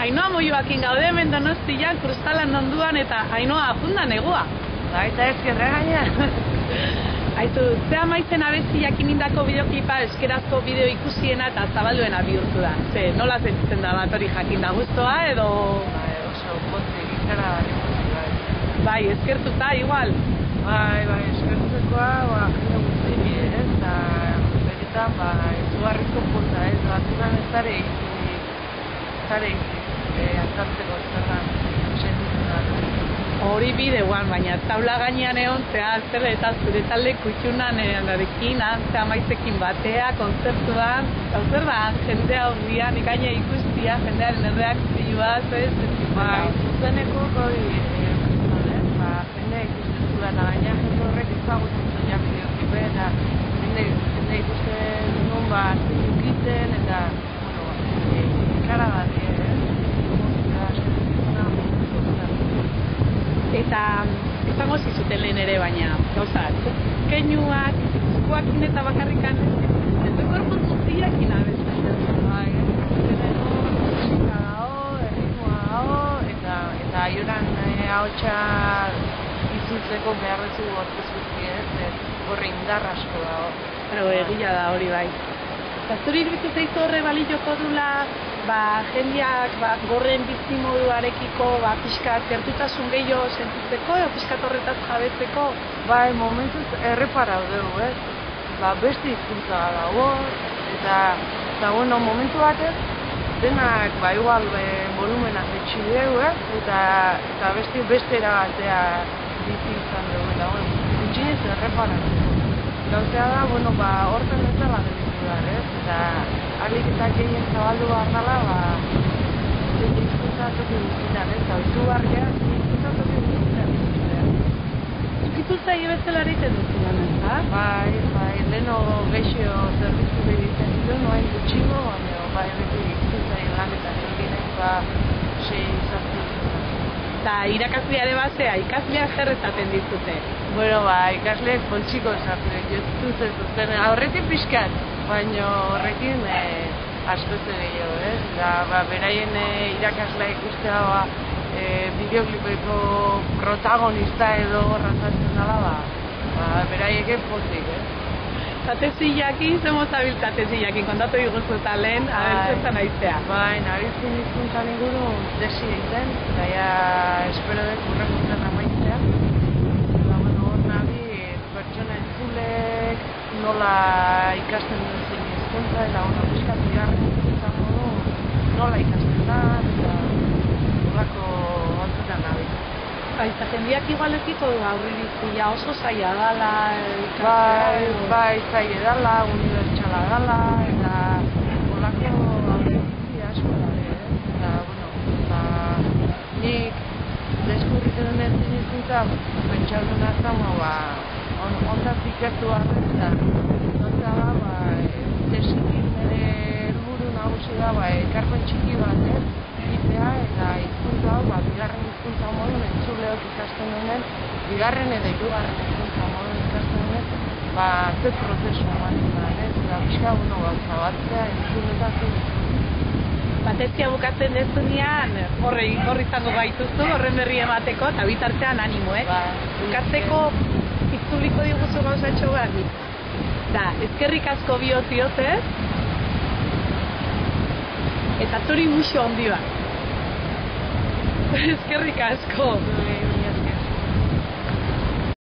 Ainhoa Moioakin gaude hemen Donostian, Krustalan onduan eta Ainhoa apundan negua. Baita ezkerra gaina. Aizu, ze amaitzen abesti jakinindako bideoklipa euskerazko bideo ikusiena eta zabalduena bihurtu da. Ze, nola sentitzen da bat hori jakinda guztoa edo... Oso pozik, ikara bai, eskertuta, igual. Bai, eskertzekoa, jende guzti, eta beretan, izugarrizko puta, batzutan ez zare azaltzeko zerran sentitzen da. Hori bideoan, baina taula gainean egon, zer eta zure talde kutxunan erarekin, zea maizekin batea, kontzertuan, zer da, jendea horrian, ikaina ikustia, jendearen erreakzioa, zuzeneko jende ikusten zuen, baina jende horrek ezagutzen zuen bideoklipe, eta jende ikusten nun zilukiten, eta, ikaragarri, eta esango zizuten lehen ere baina, gauzat, keinuak, eskuakin eta bakarrikan, ez du korpun guztiakin abesten. Bai, musika dago, erritmoa dago, eta aioran ahotsa izutzeko beharrezu gortuz guzti horre indar asko dago. Pero egia da hori bai. Eta zuri iruditu zaizu horre balioko dula, jendeak gorren bizimoduarekiko pixkat gertutasun gehiago sentitzeko, pixkat horretaz jabetzeko? Bai, momentuz erreparau dugu, beste hizkuntza dago, eta momentu batez, denak igual volumena jetxi dugu, eta bestera batea bizi izan dugu, eta gutxinez erreparatzeko. Gauzea da, horten ez dela gelitu da, eta alik eta gehien zabaldu behar dela, hizkuntza toki guztietan, eta izugarria hizkuntza toki guztietan ikustea. Zukitu zaie bezala egiten duzudan, ez? Bai, leheno geixo zerbitzu egiten ditu, noain gutxigo, baina beti hizkuntzaren lanetan egin, sei zartu. Eta irakasleare basea, ikasleak zer esaten dituzte? Bueno, ikasleak poltsiko esartu dituzten, aurretik pixkat, baina horrekin asko zer gehiago, eta beraien irakaslea ikustea bideoklipeko protagonista edo razatzen dela, beraieken pozik, Eta tezillakin, zemo zabiltza tezillakin, kontatu iguzu eta lehen, abertzen aiztea. Bai, nabiltzen hizkuntzan inguru tesi egiten, eta espero dut urrekuntzan amaitzea. Eta hor nabi, pertsona entzulek, nola ikasten duen zein hizkuntza, eta pixkat bigarren hizkuntza modu, nola ikasten da, eta horrako ontzutan nabi. Eta jendeak igualekiko aurririzia oso zaila dala ikastea? Bai, zaila dala, unibertsala dala, eta holako aurririzia asko da, eta, nik deskurritzen duen hizkuntza pentsatu nazan, ondaz ikertu arren, eta zontzea da, tesikin nire helburu nagusi da, ekarpen txiki bat, egitea, eta hizkuntza hau, bigarren hizkuntza modun entzuleok ikasten duen, bigarren edo hirugarren hizkuntza modun ikasten duen, ze prozesu ematen da, eta pixka gauza batzea entzuletatu. Tezia bukatzen dezunean, horri izango gaituzu, horren berri emateko, eta bitartean animo, Bukatzeko itzuliko diguzu gauzatxo behar dit. Da, ezkerrik asko bihotziotez, eta zuri muxo handi bat. Ezkerrik asko.